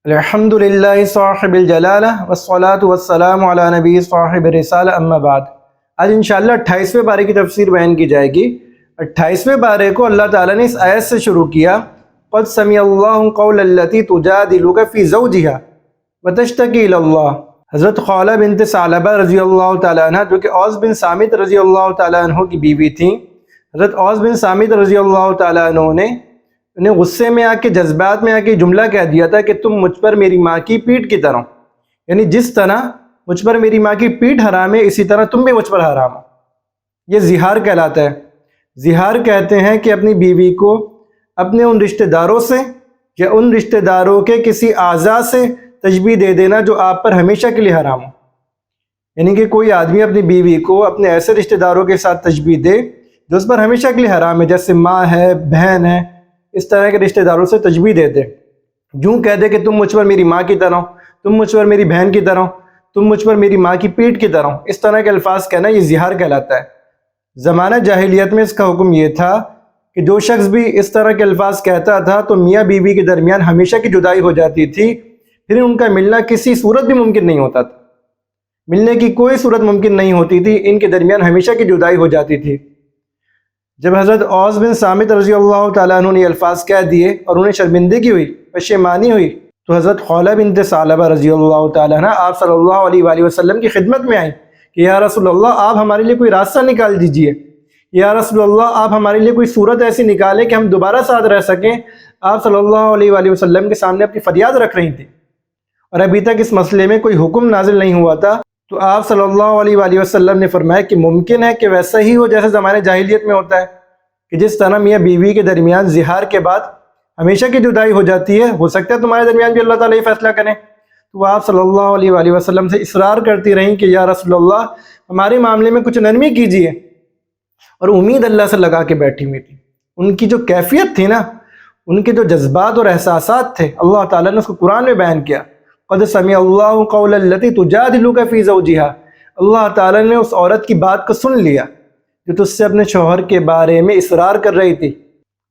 الحمدللہ صاحب الجلالہ والصلاة والسلام علی نبی صاحب الرسالہ اما بعد۔ آج انشاءاللہ 28ویں پارے کی تفسیر بیان کی جائے گی۔ 28ویں پارے کو اللہ تعالیٰ نے اس آیت سے شروع کیا، قد سمع اللہ قول التی تجادلک فی زوجہا وتشتکی الی اللہ۔ حضرت خولہ بنت ثعلبہ رضی اللہ تعالیٰ عنہ، جو کہ اوس بن صامت رضی اللہ تعالیٰ عنہ کی بیوی تھیں، حضرت اوس بن صامت رضی اللہ تعالیٰ عنہ نے انہیں غصے میں آ کے، جذبات میں آ کے جملہ کہہ دیا تھا کہ تم مجھ پر میری ماں کی پیٹھ کی طرح، یعنی جس طرح مجھ پر میری ماں کی پیٹھ حرام ہے اسی طرح تم بھی مجھ پر حرام ہو۔ یہ زہار کہلاتا ہے۔ زہار کہتے ہیں کہ اپنی بیوی کو اپنے ان رشتہ داروں سے یا ان رشتہ داروں کے کسی اعضاء سے تشبیہ دے دینا جو آپ پر ہمیشہ کے لیے حرام ہو، یعنی کہ کوئی آدمی اپنی بیوی کو اپنے ایسے رشتہ داروں کے ساتھ تشبیہ دے جو اس پر ہمیشہ کے لیے حرام ہے، جیسے ماں ہے، بہن ہے، اس طرح کے رشتہ داروں سے تشبیہ دے دے، یوں کہہ دے کہ تم مجھ پر میری ماں کی طرح، تم مجھ پر میری بہن کی طرح، تم مجھ پر میری ماں کی پیٹھ کی طرح، اس طرح کے الفاظ کہنا یہ زہار کہلاتا ہے۔ زمانہ جاہلیت میں اس کا حکم یہ تھا کہ جو شخص بھی اس طرح کے الفاظ کہتا تھا تو میاں بیوی کے درمیان ہمیشہ کی جدائی ہو جاتی تھی، پھر ان کا ملنا کسی صورت بھی ممکن نہیں ہوتا تھا، ملنے کی کوئی صورت ممکن نہیں ہوتی تھی، ان کے درمیان ہمیشہ کی جدائی ہو جاتی تھی۔ جب حضرت اوس بن صامت رضی اللہ تعالیٰ عنہ نے یہ الفاظ کہہ دیے اور انہیں شرمندگی ہوئی، پشیمانی ہوئی، تو حضرت خولہ بنت ثعلبہ رضی اللہ تعالیٰ عنہ آپ صلی اللہ علیہ وآلہ وسلم کی خدمت میں آئیں کہ یا رسول اللہ، آپ ہمارے لیے کوئی راستہ نکال دیجئے، یا رسول اللہ آپ ہمارے لیے کوئی صورت ایسی نکالیں کہ ہم دوبارہ ساتھ رہ سکیں۔ آپ صلی اللہ علیہ وآلہ وسلم کے سامنے اپنی فریاد رکھ رہی تھیں اور ابھی تک اس مسئلے میں کوئی حکم نازل نہیں ہوا تھا، تو آپ صلی اللہ علیہ وآلہ وسلم نے فرمایا کہ ممکن ہے کہ ویسا ہی ہو جیسے زمانے جاہلیت میں ہوتا ہے، کہ جس طرح میاں بیوی کے درمیان زہار کے بعد ہمیشہ کی جدائی ہو جاتی ہے، ہو سکتا ہے تمہارے درمیان بھی اللہ تعالیٰ یہ فیصلہ کریں۔ تو آپ صلی اللہ علیہ وآلہ وسلم سے اصرار کرتی رہیں کہ یا رسول اللہ ہمارے معاملے میں کچھ نرمی کیجیے، اور امید اللہ سے لگا کے بیٹھی ہوئی تھی۔ ان کی جو کیفیت تھی نا، ان کے جو جذبات اور احساسات تھے، اللہ تعالیٰ نے اس کو قرآن میں بیان کیا، قد سمع اللہ قول التی تجادلک فی زوجہا۔ اللہ تعالیٰ نے اس عورت کی بات کو سن لیا جو تجھ سے اپنے شوہر کے بارے میں اصرار کر رہی تھی۔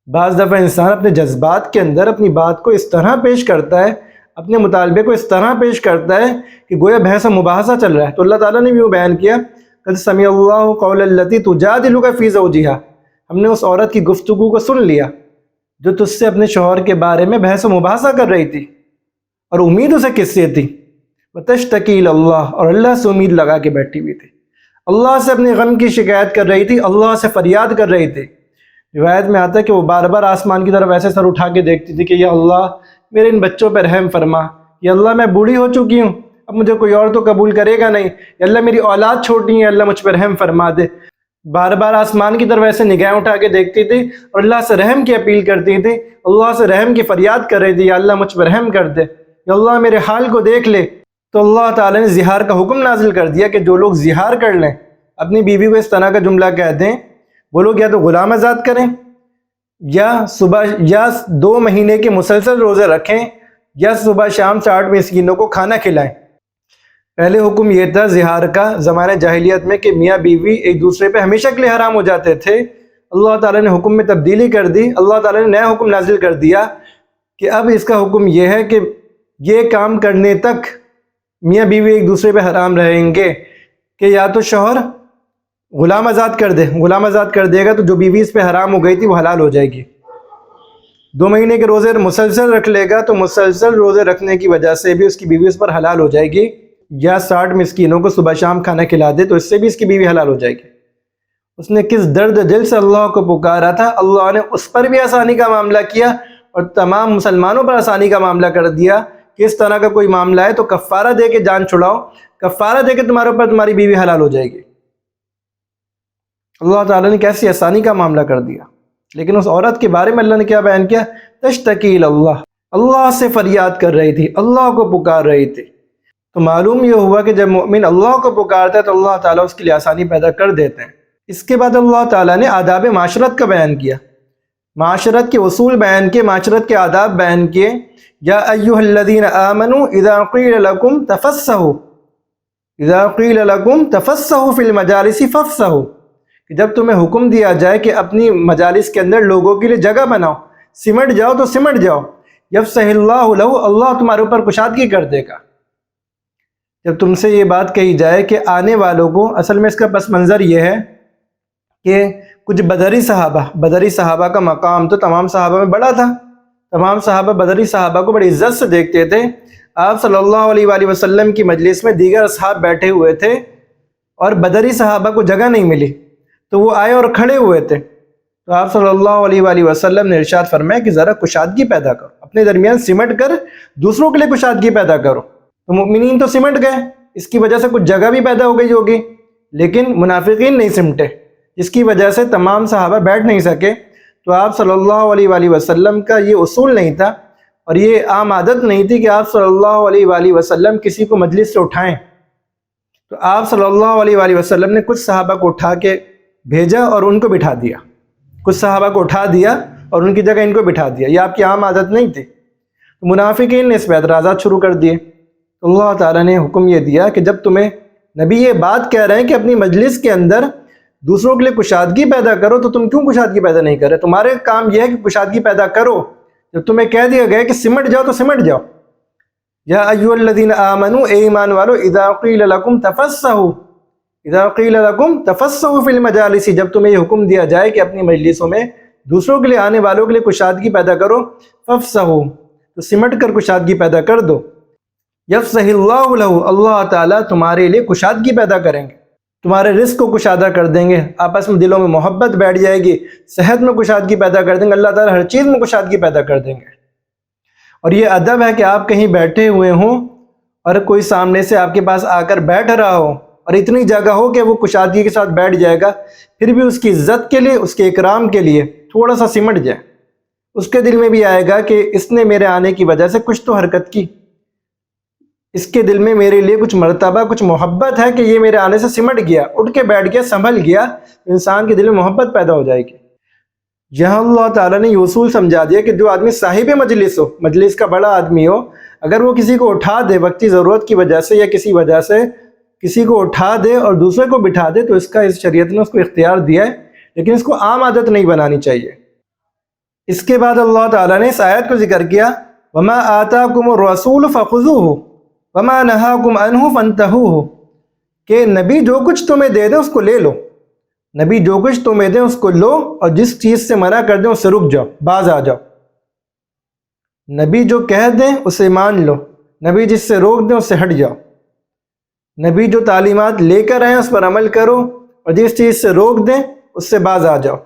بعض دفعہ انسان اپنے جذبات کے اندر اپنی بات کو اس طرح پیش کرتا ہے، اپنے مطالبے کو اس طرح پیش کرتا ہے کہ گویا بحث و مباحثہ چل رہا ہے۔ تو اللہ تعالیٰ نے بھی وہ بیان کیا، قد سمع اللہ قول التی تجادلک فی زوجہا، ہم نے اس عورت کی گفتگو کو سن لیا جو تجھ سے اپنے شوہر کے بارے میں بحث و مباحثہ کر رہی تھی، اور امید اسے کس سے تھی؟ وتشتکی الی اللہ، اور اللہ سے امید لگا کے بیٹھی ہوئی تھی، اللہ سے اپنے غم کی شکایت کر رہی تھی، اللہ سے فریاد کر رہی تھی۔ روایت میں آتا ہے کہ وہ بار بار آسمان کی طرف ایسے سر اٹھا کے دیکھتی تھی کہ یا اللہ میرے ان بچوں پر رحم فرما، یا اللہ میں بوڑھی ہو چکی ہوں، اب مجھے کوئی اور تو قبول کرے گا نہیں، یا اللہ میری اولاد چھوٹی ہے، اللہ مجھ پر رحم فرما دے۔ بار بار آسمان کی طرف ایسے نگاہیں اٹھا کے دیکھتی تھی اور اللہ سے رحم کی اپیل کرتی تھی، اللہ سے رحم کی فریاد کر رہی تھی، یا اللہ مجھ پر رحم کر دے، یا اللہ میرے حال کو دیکھ لے۔ تو اللہ تعالیٰ نے زہار کا حکم نازل کر دیا کہ جو لوگ زہار کر لیں، اپنی بیوی کو اس طرح کا جملہ کہہ دیں، وہ لوگ یا تو غلام آزاد کریں، یا 2 مہینے کے مسلسل روزے رکھیں، یا صبح شام 60 مسکینوں کو کھانا کھلائیں۔ پہلے حکم یہ تھا زہار کا زمانہ جاہلیت میں کہ میاں بیوی ایک دوسرے پہ ہمیشہ کے لیے حرام ہو جاتے تھے۔ اللہ تعالیٰ نے حکم میں تبدیلی کر دی، اللہ تعالیٰ نے نیا حکم نازل کر دیا کہ اب اس کا حکم یہ ہے کہ یہ کام کرنے تک میاں بیوی ایک دوسرے پہ حرام رہیں گے کہ یا تو شوہر غلام آزاد کر دے، غلام آزاد کر دے گا تو جو بیوی اس پہ حرام ہو گئی تھی وہ حلال ہو جائے گی۔ 2 مہینے کے روزے مسلسل رکھ لے گا تو مسلسل روزے رکھنے کی وجہ سے بھی اس کی بیوی اس پر حلال ہو جائے گی، یا 60 مسکینوں کو صبح شام کھانا کھلا دے تو اس سے بھی اس کی بیوی حلال ہو جائے گی۔ اس نے کس درد دل سے اللہ کو پکارا تھا، اللہ نے اس پر بھی آسانی کا معاملہ کیا اور تمام مسلمانوں پر آسانی کا معاملہ کر دیا کہ اس طرح کا کوئی معاملہ ہے تو کفارہ دے کے جان چھڑاؤ، کفارہ دے کے تمہارے اوپر تمہاری بیوی حلال ہو جائے گی۔ اللہ تعالیٰ نے کیسی آسانی کا معاملہ کر دیا۔ لیکن اس عورت کے بارے میں اللہ نے کیا بیان کیا؟ تشتکی الی اللہ، اللہ سے فریاد کر رہی تھی، اللہ کو پکار رہی تھی۔ تو معلوم یہ ہوا کہ جب مومن اللہ کو پکارتا ہے تو اللہ تعالیٰ اس کے لیے آسانی پیدا کر دیتے ہیں۔ اس کے بعد اللہ تعالیٰ نے آداب معاشرت کا بیان کیا، معاشرت کے اصول بیان کیے، معاشرت کے آداب بیان کیے۔ یا ایھا الذین آمنوا اذا قیل لکم تفسحوا فی المجالس فافسحوا، کہ جب تمہیں حکم دیا جائے کہ اپنی مجالس کے اندر لوگوں کے لیے جگہ بناؤ، سمٹ جاؤ تو سمٹ جاؤ، یفسح اللہ لہ، اللہ تمہارے اوپر کشادگی کر دے گا۔ جب تم سے یہ بات کہی جائے کہ آنے والوں کو، اصل میں اس کا پس منظر یہ ہے کہ کچھ بدری صحابہ کا مقام تو تمام صحابہ میں بڑا تھا، تمام صحابہ بدری صحابہ کو بڑی عزت سے دیکھتے تھے۔ آپ صلی اللہ علیہ وآلہ وسلم کی مجلس میں دیگر اصحاب بیٹھے ہوئے تھے اور بدری صحابہ کو جگہ نہیں ملی، تو وہ آئے اور کھڑے ہوئے تھے، تو آپ صلی اللہ علیہ وآلہ وسلم نے ارشاد فرمایا کہ ذرا کشادگی پیدا کرو، اپنے درمیان سمٹ کر دوسروں کے لیے کشادگی پیدا کرو۔ تو مؤمنین تو سمٹ گئے، اس کی وجہ سے کچھ جگہ بھی پیدا ہو گئی ہوگی، لیکن منافقین نہیں سمٹے، جس کی وجہ سے تمام صحابہ بیٹھ نہیں سکے۔ تو آپ صلی اللہ علیہ وآلہ وسلم کا یہ اصول نہیں تھا اور یہ عام عادت نہیں تھی کہ آپ صلی اللہ علیہ وآلہ وسلم کسی کو مجلس سے اٹھائیں۔ تو آپ صلی اللہ علیہ وآلہ وسلم نے کچھ صحابہ کو اٹھا کے بھیجا اور ان کو بٹھا دیا، کچھ صحابہ کو اٹھا دیا اور ان کی جگہ ان کو بٹھا دیا، یہ آپ کی عام عادت نہیں تھی۔ تو منافقین نے اس پہ اعتراضات شروع کر دیے، تو اللہ تعالیٰ نے حکم یہ دیا کہ جب تمہیں نبی یہ بات کہہ رہے ہیں کہ اپنی مجلس کے اندر دوسروں کے لیے کشادگی پیدا کرو، تو تم کیوں کشادگی پیدا نہیں کر رہے؟ تمہارے کام یہ ہے کہ کشادگی پیدا کرو۔ جب تمہیں کہہ دیا گیا کہ سمٹ جاؤ تو سمٹ جاؤ۔ یا ایھا الذین آمنوا، اے ایمان والو، اذا قیل لکم تفصحوا فی المجالس، جب تمہیں یہ حکم دیا جائے کہ اپنی مجلسوں میں دوسروں کے لیے، آنے والوں کے لیے کشادگی پیدا کرو، فافصحوا، تو سمٹ کر کشادگی پیدا کر دو۔ یفصح اللہ لہ، اللہ تعالیٰ تمہارے لیے کشادگی پیدا کریں گے، تمہارے رزق کو کشادہ کر دیں گے، آپس میں دلوں میں محبت بیٹھ جائے گی، صحت میں کشادگی پیدا کر دیں گے، اللہ تعالیٰ ہر چیز میں کشادگی پیدا کر دیں گے۔ اور یہ ادب ہے کہ آپ کہیں بیٹھے ہوئے ہوں اور کوئی سامنے سے آپ کے پاس آ کر بیٹھ رہا ہو اور اتنی جگہ ہو کہ وہ کشادگی کے ساتھ بیٹھ جائے گا، پھر بھی اس کی عزت کے لیے، اس کے اکرام کے لیے تھوڑا سا سمٹ جائے، اس کے دل میں بھی آئے گا کہ اس نے میرے آنے کی وجہ سے کچھ تو حرکت کی، اس کے دل میں میرے لیے کچھ مرتبہ، کچھ محبت ہے کہ یہ میرے آنے سے سمٹ گیا، اٹھ کے بیٹھ گیا، سنبھل گیا، انسان کے دل میں محبت پیدا ہو جائے گی۔ یہاں اللہ تعالیٰ نے یہ اصول سمجھا دیا کہ جو آدمی صاحب مجلس ہو، مجلس کا بڑا آدمی ہو، اگر وہ کسی کو اٹھا دے وقتی ضرورت کی وجہ سے یا کسی وجہ سے کسی کو اٹھا دے اور دوسرے کو بٹھا دے، تو اس کا اس شریعت نے اس کو اختیار دیا ہے، لیکن اس کو عام عادت نہیں بنانی چاہیے۔ اس کے بعد اللہ تعالیٰ نے اس آیت کو ذکر کیا، وَمَا آتَاكُمُ الرَّسُولُ فَخُذُوهُ وَمَا نَهَاكُمْ عَنْهُ فَانْتَهُوهُ، کہ نبی جو کچھ تمہیں دے دے اس کو لے لو، نبی جو کچھ تمہیں دے اس کو لو، اور جس چیز سے منع کر دیں اس سے رک جاؤ، باز آ جاؤ۔ نبی جو کہہ دیں اسے مان لو، نبی جس سے روک دیں اس سے ہٹ جاؤ، نبی جو تعلیمات لے کر آئیں اس پر عمل کرو، اور جس چیز سے روک دیں اس سے باز آ جاؤ۔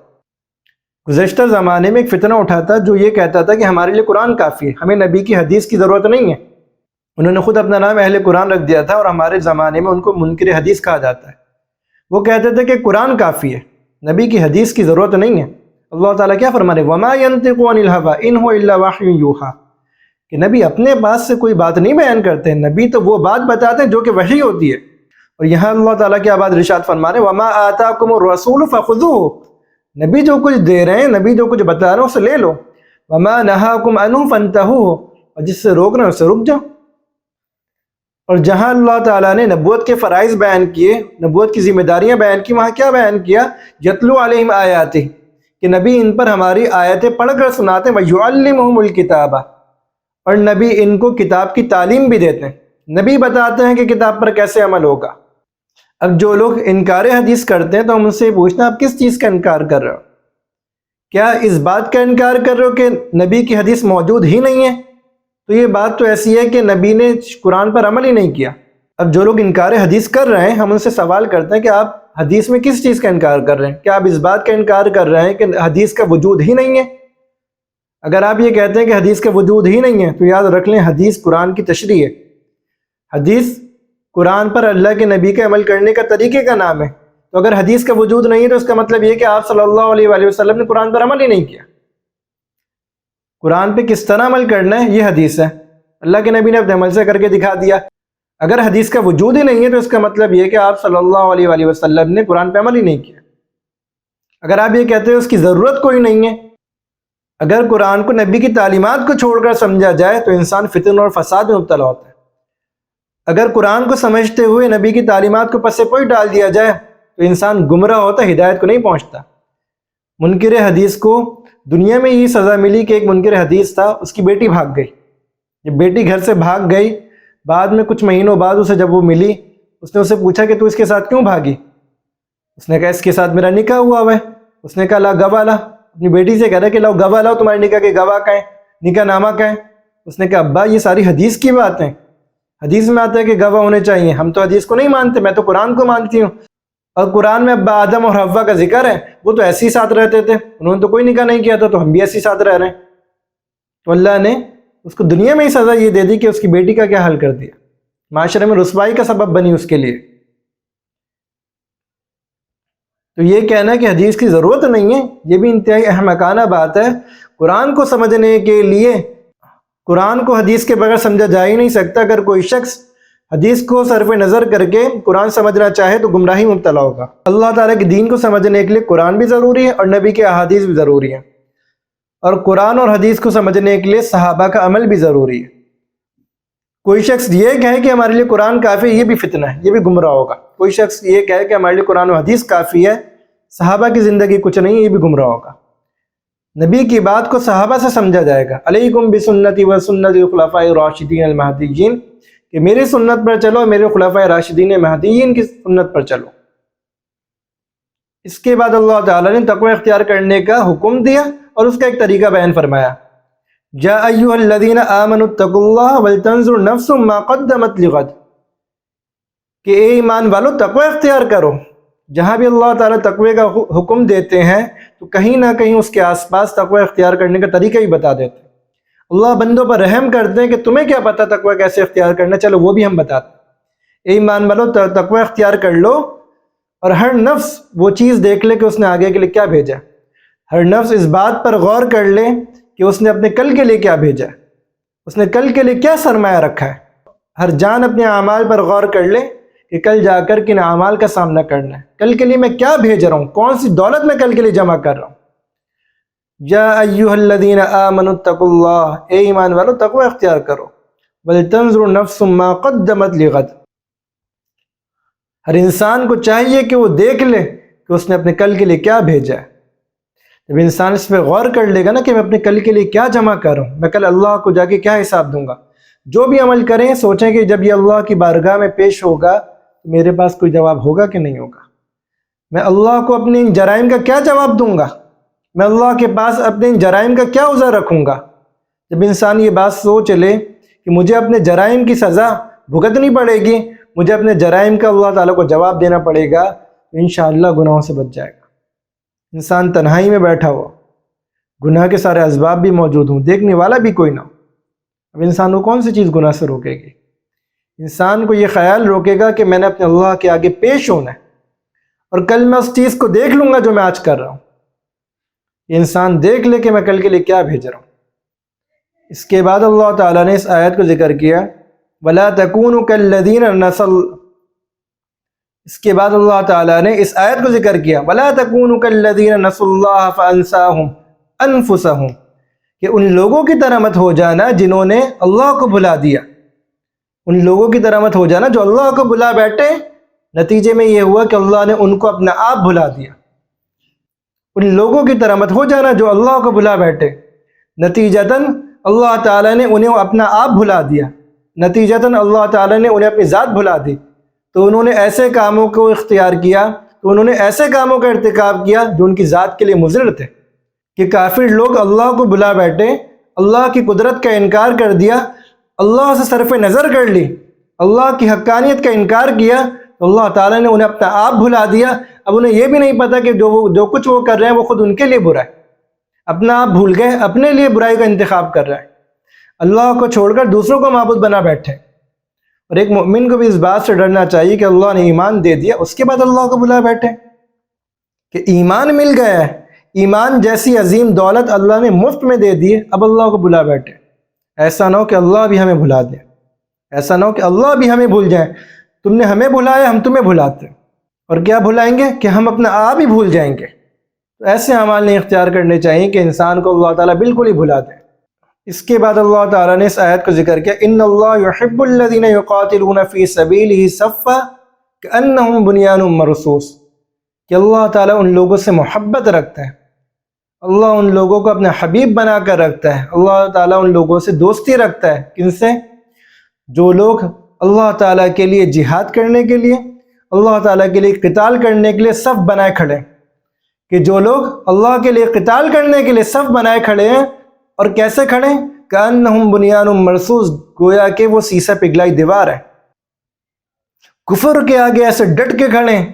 گزشتہ زمانے میں ایک فتنہ اٹھا تھا جو یہ کہتا تھا کہ ہمارے لیے قرآن کافی ہے، ہمیں نبی کی حدیث کی ضرورت نہیں ہے۔ انہوں نے خود اپنا نام اہل قرآن رکھ دیا تھا، اور ہمارے زمانے میں ان کو منکر حدیث کہا جاتا ہے۔ وہ کہتے تھے کہ قرآن کافی ہے، نبی کی حدیث کی ضرورت نہیں ہے۔ اللہ تعالیٰ کیا فرما رہے؟ وَمَا يَنطِقُ عَنِ الْهَوَىٰ إِنْ هُوَ إِلَّا وَحْيٌ يُوحَىٰ، کہ نبی اپنے پاس سے کوئی بات نہیں بیان کرتے، نبی تو وہ بات بتاتے ہیں جو کہ وحی ہوتی ہے۔ اور یہاں اللہ تعالیٰ کیا بات ارشاد فرما رہے؟ وَمَا آتَاكُمُ الرَّسُولُ فَخُذُوهُ، نبی جو کچھ دے رہے ہیں، نبی جو کچھ بتا رہے ہیں اسے لے لو، وَمَا نَهَاكُمْ عَنْهُ فَانْتَهُوهُ، اور جس سے روک رہے ہیں اسے رک جاؤ۔ اور جہاں اللہ تعالیٰ نے نبوت کے فرائض بیان کیے، نبوت کی ذمہ داریاں بیان کی، وہاں کیا بیان کیا؟ یتلو علیہم آیاتہ، کہ نبی ان پر ہماری آیتیں پڑھ کر سناتے ہیں، وَيُعَلِّمُهُمُ الْكِتَابَ، اور نبی ان کو کتاب کی تعلیم بھی دیتے ہیں، نبی بتاتے ہیں کہ کتاب پر کیسے عمل ہوگا۔ اب جو لوگ انکار حدیث کرتے ہیں تو ہم ان سے پوچھنا، آپ کس چیز کا انکار کر رہے ہو؟ کیا اس بات کا انکار کر رہے ہو کہ نبی کی حدیث موجود ہی نہیں ہے؟ تو یہ بات تو ایسی ہے کہ نبی نے قرآن پر عمل ہی نہیں کیا۔ اب جو لوگ انکار حدیث کر رہے ہیں، ہم ان سے سوال کرتے ہیں کہ آپ حدیث میں کس چیز کا انکار کر رہے ہیں؟ کیا آپ اس بات کا انکار کر رہے ہیں کہ حدیث کا وجود ہی نہیں ہے؟ اگر آپ یہ کہتے ہیں کہ حدیث کا وجود ہی نہیں ہے، تو یاد رکھ لیں حدیث قرآن کی تشریح ہے، حدیث قرآن پر اللہ کے نبی کے عمل کرنے کا طریقے کا نام ہے۔ تو اگر حدیث کا وجود نہیں ہے تو اس کا مطلب یہ کہ آپ صلی اللہ علیہ وآلہ وسلم نے قرآن پر عمل ہی نہیں کیا۔ قرآن پہ کس طرح عمل کرنا ہے یہ حدیث ہے، اللہ کے نبی نے اپنے عمل سے کر کے دکھا دیا۔ اگر حدیث کا وجود ہی نہیں ہے تو اس کا مطلب یہ کہ آپ صلی اللہ علیہ وآلہ وسلم نے قرآن پہ عمل ہی نہیں کیا۔ اگر آپ یہ کہتے ہیں اس کی ضرورت کوئی نہیں ہے، اگر قرآن کو، نبی کی تعلیمات کو چھوڑ کر سمجھا جائے تو انسان فتن اور فساد میں مبتلا ہوتا ہے۔ اگر قرآن کو سمجھتے ہوئے نبی کی تعلیمات کو پس پوئی ڈال دیا جائے تو انسان گمراہ ہوتا ہے، ہدایت کو نہیں پہنچتا۔ منکر حدیث کو دنیا میں یہ سزا ملی کہ ایک منکر حدیث تھا، اس کی بیٹی بھاگ گئی. جب بیٹی گھر سے بھاگ گئی، بعد میں کچھ مہینوں بعد اسے جب وہ ملی، اس نے اسے پوچھا کہ تو اس کے ساتھ کیوں بھاگی؟ اس نے کہا اس کے ساتھ میرا نکاح ہوا ہے. اس نے کہا لا گواہ لا. اپنی بیٹی سے کہہ رہا کہ لاؤ گواہ لاؤ، تمہارے نکاح کے گواہ کا ہے، نکاح نامہ کا ہے. اس نے کہا ابا یہ ساری حدیث کی بات ہیں، حدیث میں آتا ہے کہ گواہ ہونے چاہیے، ہم تو حدیث کو نہیں مانتے، میں تو قرآن کو مانتی ہوں. اور قرآن میں ابا آدم اور حوا کا ذکر ہے، وہ تو ایسے ہی ساتھ رہتے تھے، انہوں نے تو کوئی نکاح نہیں کیا تھا، تو ہم بھی ایسے ہی ساتھ رہ رہے ہیں. تو اللہ نے اس کو دنیا میں ہی سزا یہ دے دی کہ اس کی بیٹی کا کیا حل کر دیا، معاشرے میں رسوائی کا سبب بنی اس کے لیے. تو یہ کہنا کہ حدیث کی ضرورت نہیں ہے، یہ بھی انتہائی احمقانہ بات ہے. قرآن کو سمجھنے کے لیے قرآن کو حدیث کے بغیر سمجھا جا ہی نہیں سکتا. اگر کوئی شخص حدیث کو صرف نظر کر کے قرآن سمجھنا چاہے تو گمراہی مبتلا ہوگا. اللہ تعالیٰ کے دین کو سمجھنے کے لیے قرآن بھی ضروری ہے اور نبی کے احادیث بھی ضروری ہیں، اور قرآن اور حدیث کو سمجھنے کے لیے صحابہ کا عمل بھی ضروری ہے. کوئی شخص یہ کہے کہ ہمارے لیے قرآن کافی ہے، یہ بھی فتنہ ہے، یہ بھی گمراہ ہوگا. کوئی شخص یہ کہے کہ ہمارے لیے قرآن و حدیث کافی ہے، صحابہ کی زندگی کچھ نہیں ہے، یہ بھی گمراہ ہوگا. نبی کی بات کو صحابہ سے سمجھا جائے گا. علیکم بسنتی و سنت الخلفاء الراشدین المہدیین، کہ میری سنت پر چلو، میرے خلفاء راشدین مہدیین کی سنت پر چلو. اس کے بعد اللہ تعالیٰ نے تقوی اختیار کرنے کا حکم دیا اور اس کا ایک طریقہ بیان فرمایا. یا ایھا الذین آمنوا اتقوا اللہ ولتنظر نفس ما قدمت لغد، کہ اے ایمان والو تقوی اختیار کرو. جہاں بھی اللہ تعالیٰ تقوی کا حکم دیتے ہیں تو کہیں نہ کہیں اس کے آس پاس تقوی اختیار کرنے کا طریقہ ہی بتا دیتے ہیں. اللہ بندوں پر رحم کرتے ہیں کہ تمہیں کیا پتہ تقوی کیسے اختیار کرنا، چلو وہ بھی ہم بتاتے ہیں. اے ایمان والو تقوی اختیار کر لو، اور ہر نفس وہ چیز دیکھ لے کہ اس نے آگے کے لیے کیا بھیجا. ہر نفس اس بات پر غور کر لے کہ اس نے اپنے کل کے لیے کیا بھیجا، اس نے کل کے لیے کیا سرمایہ رکھا ہے. ہر جان اپنے اعمال پر غور کر لے کہ کل جا کر کن اعمال کا سامنا کرنا ہے، کل کے لیے میں کیا بھیج رہا ہوں، کون سی دولت میں کل کے لیے جمع کر رہا ہوں. یا ایھا الذین آمنوا اتقوا اللہ، اے ایمان والو تقوی اختیار کرو. ولتنظر نفس ما قدمت لغد، ہر انسان کو چاہیے کہ وہ دیکھ لے کہ اس نے اپنے کل کے لیے کیا بھیجا ہے. جب انسان اس پہ غور کر لے گا نا کہ میں اپنے کل کے لیے کیا جمع کر رہا ہوں، میں کل اللہ کو جا کے کیا حساب دوں گا. جو بھی عمل کریں سوچیں کہ جب یہ اللہ کی بارگاہ میں پیش ہوگا تو میرے پاس کوئی جواب ہوگا کہ نہیں ہوگا. میں اللہ کو اپنے ان جرائم کا کیا جواب دوں گا، میں اللہ کے پاس اپنے ان جرائم کا کیا عذر رکھوں گا. جب انسان یہ بات سوچ لے کہ مجھے اپنے جرائم کی سزا بھگتنی پڑے گی، مجھے اپنے جرائم کا اللہ تعالیٰ کو جواب دینا پڑے گا، تو انشاءاللہ گناہوں سے بچ جائے گا. انسان تنہائی میں بیٹھا ہو، گناہ کے سارے اسباب بھی موجود ہوں، دیکھنے والا بھی کوئی نہ ہو، اب انسان کو کون سی چیز گناہ سے روکے گی؟ انسان کو یہ خیال روکے گا کہ میں نے اپنے اللہ کے آگے پیش ہونا ہے، اور کل میں اس چیز کو دیکھ لوں گا جو میں آج کر رہا ہوں. یہ انسان دیکھ لے کہ میں کل کے لیے کیا بھیج رہا ہوں. اس کے بعد اللہ تعالیٰ نے اس آیت کو ذکر کیا وَلَا تَكُونُوا كَالَّذِينَ نَسَوا. اس کے بعد اللہ تعالیٰ نے اس آیت کو ذکر کیا وَلَا تَكُونُوا كَالَّذِينَ نَسُوا اللَّهَ فَأَنسَاهُمْ أَنفُسَهُمْ، کہ ان لوگوں کی طرح مت ہو جانا جنہوں نے اللہ کو بھلا دیا. ان لوگوں کی طرح مت ہو جانا جو اللہ کو بھلا بیٹھے، نتیجے میں یہ ہوا کہ اللہ نے ان کو اپنا آپ بھلا دیا. ان لوگوں کی طرح مت ہو جانا جو اللہ کو بھلا بیٹھے، نتیجتاً اللہ تعالیٰ نے انہیں اپنا آپ بھلا دیا، نتیجتاً اللہ تعالیٰ نے انہیں اپنی ذات بھلا دی. تو انہوں نے ایسے کاموں کو اختیار کیا، تو انہوں نے ایسے کاموں کا ارتکاب کیا جو ان کی ذات کے لیے مضر تھے. کہ کافر لوگ اللہ کو بھلا بیٹھے، اللہ کی قدرت کا انکار کر دیا، اللہ سے صرف نظر کر لی، اللہ کی حقانیت کا انکار کیا، تو اللہ تعالیٰ نے انہیں اپنا آپ بھلا دیا. اب انہیں یہ بھی نہیں پتا کہ جو کچھ وہ کر رہے ہیں وہ خود ان کے لیے برا ہے، اپنا آپ بھول گئے، اپنے لیے برائی کا انتخاب کر رہے ہیں، اللہ کو چھوڑ کر دوسروں کو معبود بنا بیٹھے. اور ایک مومن کو بھی اس بات سے ڈرنا چاہیے کہ اللہ نے ایمان دے دیا، اس کے بعد اللہ کو بھلا بیٹھے، کہ ایمان مل گیا ہے، ایمان جیسی عظیم دولت اللہ نے مفت میں دے دی، اب اللہ کو بھلا بیٹھے. ایسا نہ ہو کہ اللہ بھی ہمیں بھلا دے، ایسا نہ ہو کہ اللہ بھی ہمیں بھول جائیں. تم نے ہمیں بھلایا، ہم تمہیں بھلاتے، اور کیا بھلائیں گے کہ ہم اپنا آپ ہی بھول جائیں گے. تو ایسے اعمال نہیں اختیار کرنے چاہیے کہ انسان کو اللہ تعالیٰ بالکل ہی بھلا دے. اس کے بعد اللہ تعالیٰ نے اس آیت کو ذکر کیا ان اللہ یحب الذین یقاتلون فی سبیلہ صفا کأنہم بنیان مرصوص، کہ اللہ تعالیٰ ان لوگوں سے محبت رکھتا ہے اللہ ان لوگوں کو اپنا حبیب بنا کر رکھتا ہے، اللہ تعالیٰ ان لوگوں سے دوستی رکھتا ہے۔ کن سے؟ جو لوگ اللہ تعالیٰ کے لیے جہاد کرنے کے لیے، اللہ تعالیٰ کے لیے قتال کرنے کے لیے صف بنائے کھڑے ہیں، کہ جو لوگ اللہ کے لیے قتال کرنے کے لیے صف بنائے کھڑے ہیں، اور کیسے کھڑے ہیں؟ کأنہم بنیان مرصوص، گویا کہ وہ سیسہ پگھلائی دیوار ہے۔ کفر کے آگے ایسے ڈٹ کے کھڑے ہیں،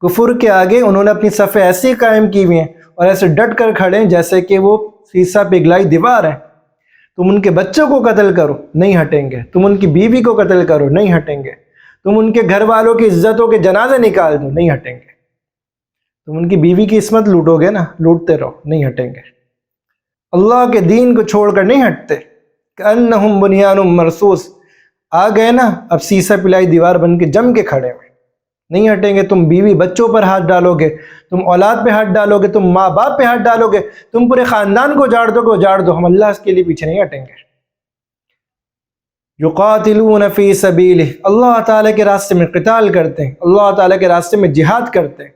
کفر کے آگے انہوں نے اپنی صفیں ایسی قائم کی ہوئی ہیں اور ایسے ڈٹ کر کھڑے ہیں جیسے کہ وہ سیسہ پگھلائی دیوار ہے۔ تم ان کے بچوں کو قتل کرو، نہیں ہٹیں گے۔ تم ان کی بیوی کو قتل کرو، نہیں ہٹیں گے۔ تم ان کے گھر والوں کی عزتوں کے جنازے نکال دو، نہیں ہٹیں گے۔ تم ان کی بیوی کی عصمت لوٹو گے نا، لوٹتے رہو، نہیں ہٹیں گے۔ اللہ کے دین کو چھوڑ کر نہیں ہٹتے۔ کأنہم بنیان مرصوص، آ گئے نا، اب سیسہ پگھلائی دیوار بن کے جم کے کھڑے ہوئے، نہیں ہٹیں گے۔ تم بیوی بچوں پر ہاتھ ڈالو گے، تم اولاد پہ ہاتھ ڈالو گے، تم ماں باپ پہ ہاتھ ڈالو گے، تم پورے خاندان کو اجاڑ دو گے، اجاڑ دو، ہم اللہ اس کے لیے پیچھے نہیں ہٹیں گے۔ یقاتلون فی سبیلہ، اللہ تعالیٰ کے راستے میں قتال کرتے ہیں، اللہ تعالیٰ کے راستے میں جہاد کرتے ہیں۔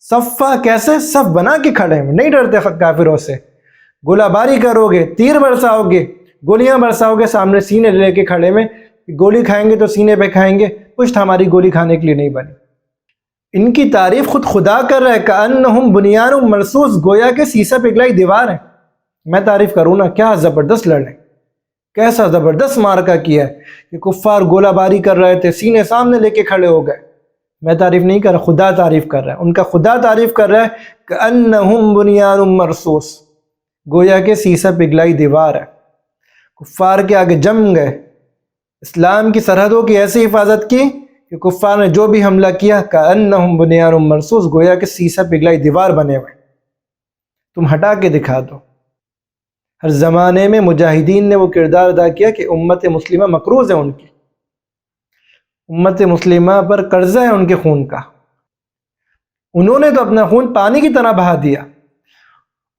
صفا، کیسے؟ صف بنا کے کھڑے ہیں، نہیں ڈرتے کافروں سے۔ گولہ باری کرو گے، تیر برساؤ گے، گولیاں برساؤ گے، سامنے سینے لے کے کھڑے میں، گولی کھائیں گے تو سینے پہ کھائیں گے، پشت ہماری گولی کھانے کے لیے نہیں بنی۔ ان کی تعریف خود خدا کر رہا ہے، کأنہم بنیان مرصوص، گویا کہ سیسہ پگھلائی دیوار ہے۔ میں تعریف کروں نا، کیا زبردست لڑیں، کیسا زبردست مارکا کیا ہے کہ کفار گولہ باری کر رہے تھے، سینے سامنے لے کے کھڑے ہو گئے۔ میں تعریف نہیں کر رہا، خدا تعریف کر رہا ہے، ان کا خدا تعریف کر رہا ہے، کأنہم بنیان مرصوص، گویا کہ سیسہ پگھلائی دیوار ہے۔ کفار کے آگے جم گئے، اسلام کی سرحدوں کی ایسی حفاظت کی کہ کفار نے جو بھی حملہ کیا، کأنہم بنیان مرصوص، گویا کہ سیسہ پگھلائی دیوار بنے ہوئے، تم ہٹا کے دکھا دو۔ ہر زمانے میں مجاہدین نے وہ کردار ادا کیا کہ امت مسلمہ مقروض ہے ان کی، امت مسلمہ پر قرضہ ہے ان کے خون کا۔ انہوں نے تو اپنا خون پانی کی طرح بہا دیا،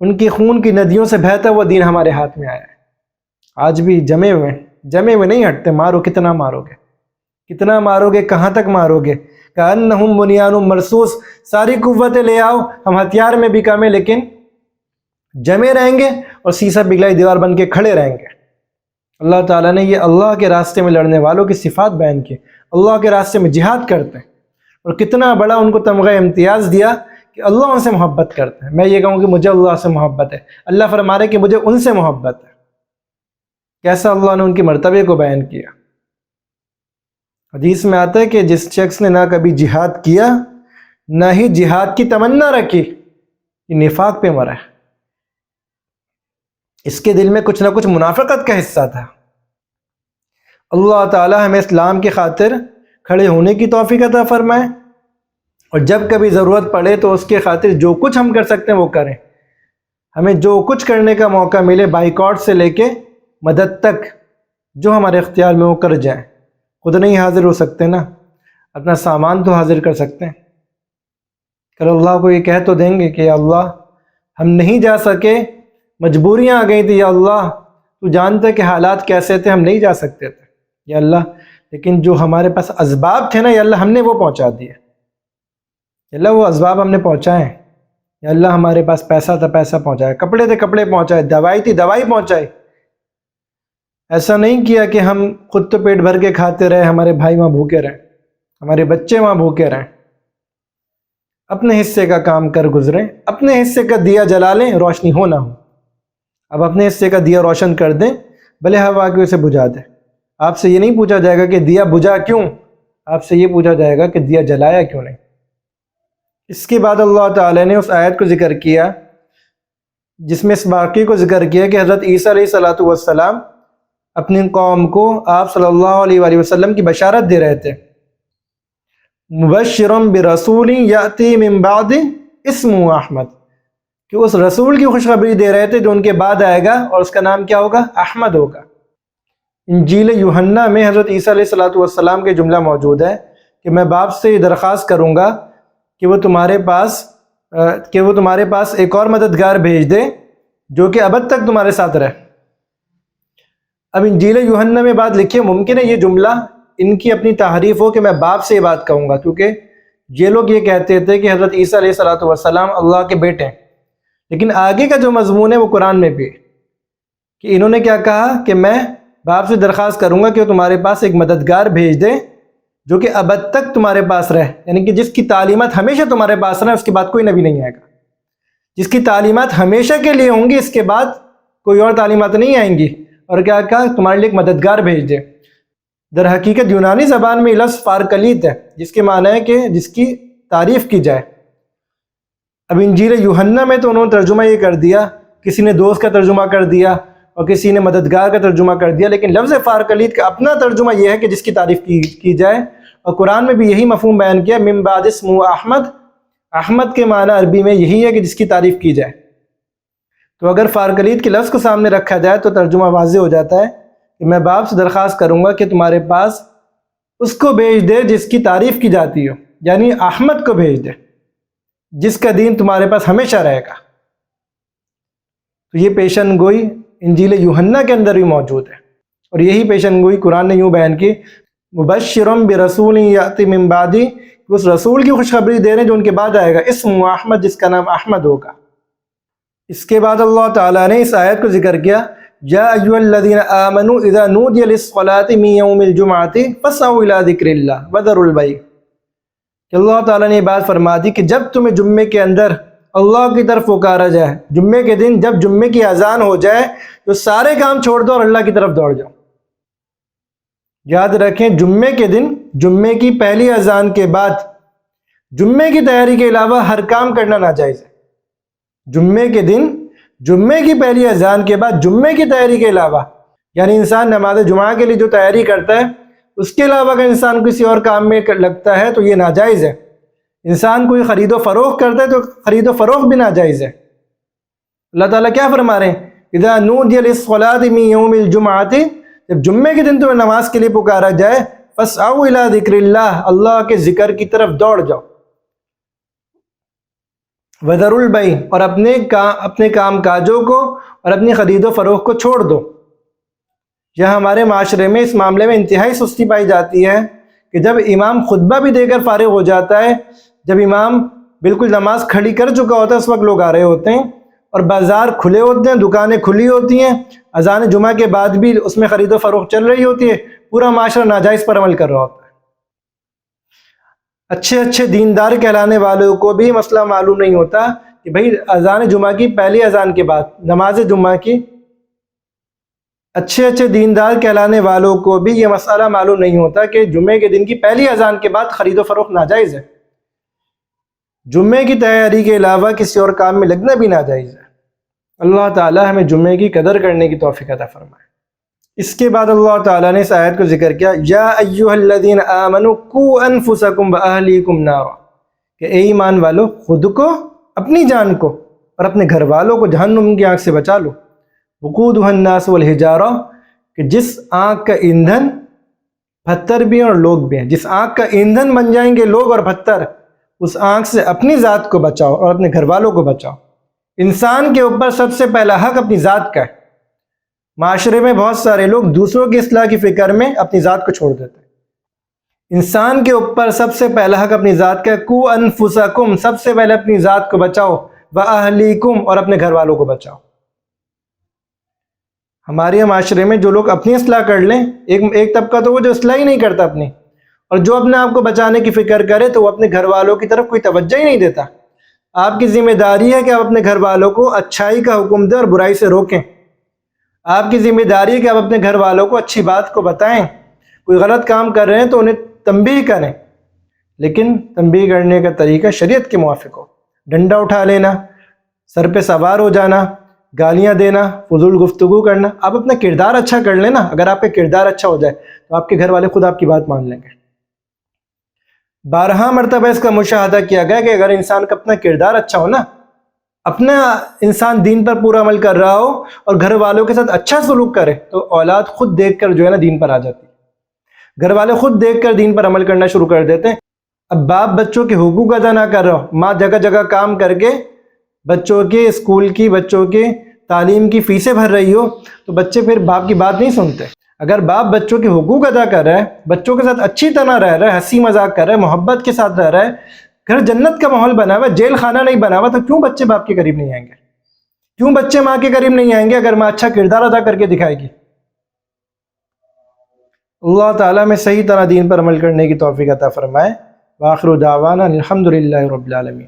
ان کی خون کی ندیوں سے بہتا ہوا دین ہمارے ہاتھ میں آیا ہے۔ آج بھی جمے ہوئے نہیں ہٹتے، مارو کتنا مارو گے، کتنا مارو گے، کہاں تک مارو گے؟ کأنہم بنیان مرصوص، ساری قوتیں لے آؤ، ہم ہتھیار میں بھی کم ہیں لیکن جمے رہیں گے اور سیسہ پگھلائی دیوار بن کے کھڑے رہیں گے۔ اللہ تعالیٰ نے یہ اللہ کے راستے میں لڑنے والوں کی صفات بیان کی، اللہ کے راستے میں جہاد کرتے ہیں، اور کتنا بڑا ان کو تمغہ امتیاز دیا کہ اللہ ان سے محبت کرتے ہیں۔ میں یہ کہوں کہ مجھے اللہ سے محبت ہے، اللہ فرما رہے کہ مجھے ان سے محبت ہے۔ کیسا اللہ نے ان کے مرتبے کو بیان کیا۔ حدیث میں آتا ہے کہ جس شخص نے نہ کبھی جہاد کیا، نہ ہی جہاد کی تمنا رکھی، یہ نفاق پہ مرا ہے، اس کے دل میں کچھ نہ کچھ منافقت کا حصہ تھا۔ اللہ تعالی ہمیں اسلام کی خاطر کھڑے ہونے کی توفیق عطا فرمائے، اور جب کبھی ضرورت پڑے تو اس کے خاطر جو کچھ ہم کر سکتے ہیں وہ کریں۔ ہمیں جو کچھ کرنے کا موقع ملے، بائیکاٹ سے لے کے مدد تک، جو ہمارے اختیار میں وہ کر جائیں۔ خود نہیں حاضر ہو سکتے نا، اپنا سامان تو حاضر کر سکتے ہیں۔ کل اللہ کو یہ کہہ تو دیں گے کہ یا اللہ ہم نہیں جا سکے، مجبوریاں آ گئی تھی، یا اللہ تو جانتے کہ حالات کیسے تھے، ہم نہیں جا سکتے تھے یا اللہ، لیکن جو ہمارے پاس اسباب تھے نا یا اللہ ہم نے وہ پہنچا دیے، یا اللہ وہ اسباب ہم نے پہنچائے، یا اللہ ہمارے پاس پیسہ تھا پیسہ پہنچایا، کپڑے تھے کپڑے پہنچائے، دوائی تھی دوائی پہنچائی۔ ایسا نہیں کیا کہ ہم خود تو پیٹ بھر کے کھاتے رہے، ہمارے بھائی وہاں بھوکے رہیں، ہمارے بچے وہاں بھوکے رہیں۔ اپنے حصے کا کام کر گزریں، اپنے حصے کا دیا جلا لیں، روشنی ہو نہ ہو۔ اب اپنے حصے کا دیا روشن کر دیں، بھلے ہوا کے اسے بجھا دیں۔ آپ سے یہ نہیں پوچھا جائے گا کہ دیا بجھا کیوں، آپ سے یہ پوچھا جائے گا کہ دیا جلایا کیوں نہیں۔ اس کے بعد اللہ تعالی نے اس آیت کو ذکر کیا جس میں اس واقعے کو ذکر کیا کہ حضرت عیسیٰ علیہ السلام اپنی قوم کو آپ صلی اللہ علیہ وآلہ وسلم کی بشارت دے رہے تھے، مبشرا برسول یأتی من بعد اسمہ احمد، کہ اس رسول کی خوشخبری دے رہے تھے جو ان کے بعد آئے گا اور اس کا نام کیا ہوگا؟ احمد ہوگا۔ انجیل یوحنا میں حضرت عیسیٰ علیہ السلام کے جملہ موجود ہے کہ میں باپ سے یہ درخواست کروں گا کہ وہ تمہارے پاس ایک اور مددگار بھیج دے جو کہ ابد تک تمہارے ساتھ رہے۔ اب انجیل یوحنا میں بات لکھی ہے، ممکن ہے یہ جملہ ان کی اپنی تحریف ہو کہ میں باپ سے یہ بات کہوں گا، کیونکہ یہ لوگ یہ کہتے تھے کہ حضرت عیسیٰ علیہ السلام اللہ کے بیٹے ہیں، لیکن آگے کا جو مضمون ہے وہ قرآن میں بھی ہے کہ انہوں نے کیا کہا کہ میں باپ سے درخواست کروں گا کہ وہ تمہارے پاس ایک مددگار بھیج دے جو کہ ابد تک تمہارے پاس رہے، یعنی کہ جس کی تعلیمات ہمیشہ تمہارے پاس رہے، اس کے بعد کوئی نبی نہیں آئے گا، جس کی تعلیمات ہمیشہ کے لیے ہوں گی، اس کے بعد کوئی اور تعلیمات نہیں آئیں گی۔ اور کیا کہا تمہارے لیے ایک مددگار بھیج دے۔ در حقیقت یونانی زبان میں لفظ فارکلیت ہے، جس کے معنی ہے کہ جس کی تعریف کی جائے۔ اب انجیل یوحنا میں تو انہوں نے ترجمہ یہ کر دیا، کسی نے دوست کا ترجمہ کر دیا اور کسی نے مددگار کا ترجمہ کر دیا، لیکن لفظ فارکلیت کا اپنا ترجمہ یہ ہے کہ جس کی تعریف کی جائے، اور قرآن میں بھی یہی مفہوم بیان کیا، من بعد اسمہ احمد۔ احمد کے معنی عربی میں یہی ہے کہ جس کی تعریف کی جائے۔ تو اگر فارکلیت کے لفظ کو سامنے رکھا جائے تو ترجمہ واضح ہو جاتا ہے کہ میں باپ سے درخواست کروں گا کہ تمہارے پاس اس کو بھیج دے جس کی تعریف کی جاتی ہو، یعنی احمد کو بھیج دے جس کا دین تمہارے پاس ہمیشہ رہے گا۔ تو یہ پیشن گوئی انجیل یوحنا کے اندر بھی موجود ہے، اور یہی پیشن گوئی قرآن نے یوں بیان کی، مبشرم برسول یاتی من بعدی، اس رسول کی خوشخبری دے رہے ہیں جو ان کے بعد آئے گا، اسمہ احمد، جس کا نام احمد ہوگا۔ اس کے بعد اللہ تعالیٰ نے اس آیت کو ذکر کیا، یا ایھا الذین آمنوا اذا نودی للصلاۃ من یوم الجمعۃ فاسعوا الی ذکر اللہ وذروا البیع، کہ اللہ تعالیٰ نے یہ بات فرما دی کہ جب تمہیں جمعے کے اندر اللہ کی طرف پکارا جائے، جمعے کے دن جب جمعے کی اذان ہو جائے تو سارے کام چھوڑ دو اور اللہ کی طرف دوڑ جاؤ۔ یاد رکھیں جمعے کے دن، جمعے کی پہلی اذان کے بعد جمعے کی تیاری کے علاوہ ہر کام کرنا ناجائز ہے۔ جمعے کے دن، جمعے کی پہلی اذان کے بعد جمعے کی تیاری کے علاوہ، یعنی انسان نماز جمعہ کے لیے جو تیاری کرتا ہے اس کے علاوہ اگر انسان کسی اور کام میں لگتا ہے تو یہ ناجائز ہے۔ انسان کوئی خرید و فروخت کرتا ہے تو خرید و فروخت بھی ناجائز ہے۔ اللہ تعالیٰ کیا فرما رہے ہیں، اذا نودی للصلاۃ من یوم الجمعۃ، جب جمعے کے دن تمہیں نماز کے لیے پکارا جائے، فاسعوا الی ذکر اللہ، اللہ کے ذکر کی طرف دوڑ جاؤ، وذروا البیع، اور اپنے کام کاجوں کو اور اپنی خرید و فروخت کو چھوڑ دو۔ یہاں ہمارے معاشرے میں اس معاملے میں انتہائی سستی پائی جاتی ہے کہ جب امام خطبہ بھی دے کر فارغ ہو جاتا ہے، جب امام بالکل نماز کھڑی کر چکا ہوتا ہے، اس وقت لوگ آ رہے ہوتے ہیں اور بازار کھلے ہوتے ہیں، دکانیں کھلی ہوتی ہیں، اذان جمعہ کے بعد بھی اس میں خرید و فروخت چل رہی ہوتی ہے، پورا معاشرہ ناجائز پر عمل کر رہا ہوتا ہے۔ اچھے اچھے دیندار کہلانے والوں کو بھی مسئلہ معلوم نہیں ہوتا کہ بھئی اذان جمعہ کی پہلی اذان کے بعد نماز جمعہ کی، اچھے اچھے دیندار کہلانے والوں کو بھی یہ مسئلہ معلوم نہیں ہوتا کہ جمعے کے دن کی پہلی اذان کے بعد خرید و فروخت ناجائز ہے۔ جمعے کی تیاری کے علاوہ کسی اور کام میں لگنا بھی ناجائز ہے۔ اللہ تعالی ہمیں جمعے کی قدر کرنے کی توفیق عطا فرمائے۔ اس کے بعد اللہ تعالیٰ نے اس آیت کو ذکر کیا، یا ایھا الذین آمنوا قوا انفسکم واہلیکم نارا، کہ اے ایمان والو خود کو، اپنی جان کو اور اپنے گھر والوں کو جہنم کی آگ سے بچا لو۔ وقودھا الناس والحجارہ، کہ جس آگ کا ایندھن پتھر بھی ہیں اور لوگ بھی ہیں، جس آگ کا ایندھن بن جائیں گے لوگ اور پتھر، اس آگ سے اپنی ذات کو بچاؤ اور اپنے گھر والوں کو بچاؤ۔ انسان کے اوپر سب سے پہلا حق اپنی ذات کا ہے۔ معاشرے میں بہت سارے لوگ دوسروں کی اصلاح کی فکر میں اپنی ذات کو چھوڑ دیتے ہیں۔ انسان کے اوپر سب سے پہلا حق اپنی ذات کا ہے، قوا انفسکم، سب سے پہلے اپنی ذات کو بچاؤ، واہلیکم، اور اپنے گھر والوں کو بچاؤ۔ ہمارے معاشرے میں جو لوگ اپنی اصلاح کر لیں، ایک طبقہ تو وہ جو اصلاح ہی نہیں کرتا اپنی، اور جو اپنے آپ کو بچانے کی فکر کرے تو وہ اپنے گھر والوں کی طرف کوئی توجہ ہی نہیں دیتا۔ آپ کی ذمہ داری ہے کہ آپ اپنے گھر والوں کو اچھائی کا حکم دیں اور برائی سے روکیں۔ آپ کی ذمہ داری ہے کہ آپ اپنے گھر والوں کو اچھی بات کو بتائیں، کوئی غلط کام کر رہے ہیں تو انہیں تنبیہ کریں، لیکن تنبیہ کرنے کا طریقہ شریعت کے موافق ہو۔ ڈنڈا اٹھا لینا، سر پہ سوار ہو جانا، گالیاں دینا، فضول گفتگو کرنا، آپ اپنا کردار اچھا کر لیں نا۔ اگر آپ کا کردار اچھا ہو جائے تو آپ کے گھر والے خود آپ کی بات مان لیں گے۔ بارہا مرتبہ اس کا مشاہدہ کیا گیا کہ اگر انسان کا اپنا کردار اچھا ہو نا، اپنا انسان دین پر پورا عمل کر رہا ہو اور گھر والوں کے ساتھ اچھا سلوک کرے تو اولاد خود دیکھ کر جو ہے نا دین پر آ جاتی ہے، گھر والے خود دیکھ کر دین پر عمل کرنا شروع کر دیتے ہیں۔ اب باپ بچوں کے حقوق ادا نہ کر رہا ہو، ماں جگہ جگہ کام کر کے بچوں کے اسکول کی، بچوں کے تعلیم کی فیسیں بھر رہی ہو تو بچے پھر باپ کی بات نہیں سنتے۔ اگر باپ بچوں کے حقوق ادا کر رہا ہے، بچوں کے ساتھ اچھی طرح رہ رہا ہے، ہنسی مذاق کر رہا ہے، محبت کے ساتھ رہ رہا ہے، گھر جنت کا ماحول بنا ہوا ہے، جیل خانہ نہیں بنا ہوا، تو کیوں بچے باپ کے قریب نہیں آئیں گے؟ کیوں بچے ماں کے قریب نہیں آئیں گے اگر ماں اچھا کردار ادا کر کے دکھائے گی؟ اللہ تعالیٰ میں صحیح طرح دین پر عمل کرنے کی توفیق عطا فرمائے۔ وآخر دعوانا الحمدللہ رب العالمین۔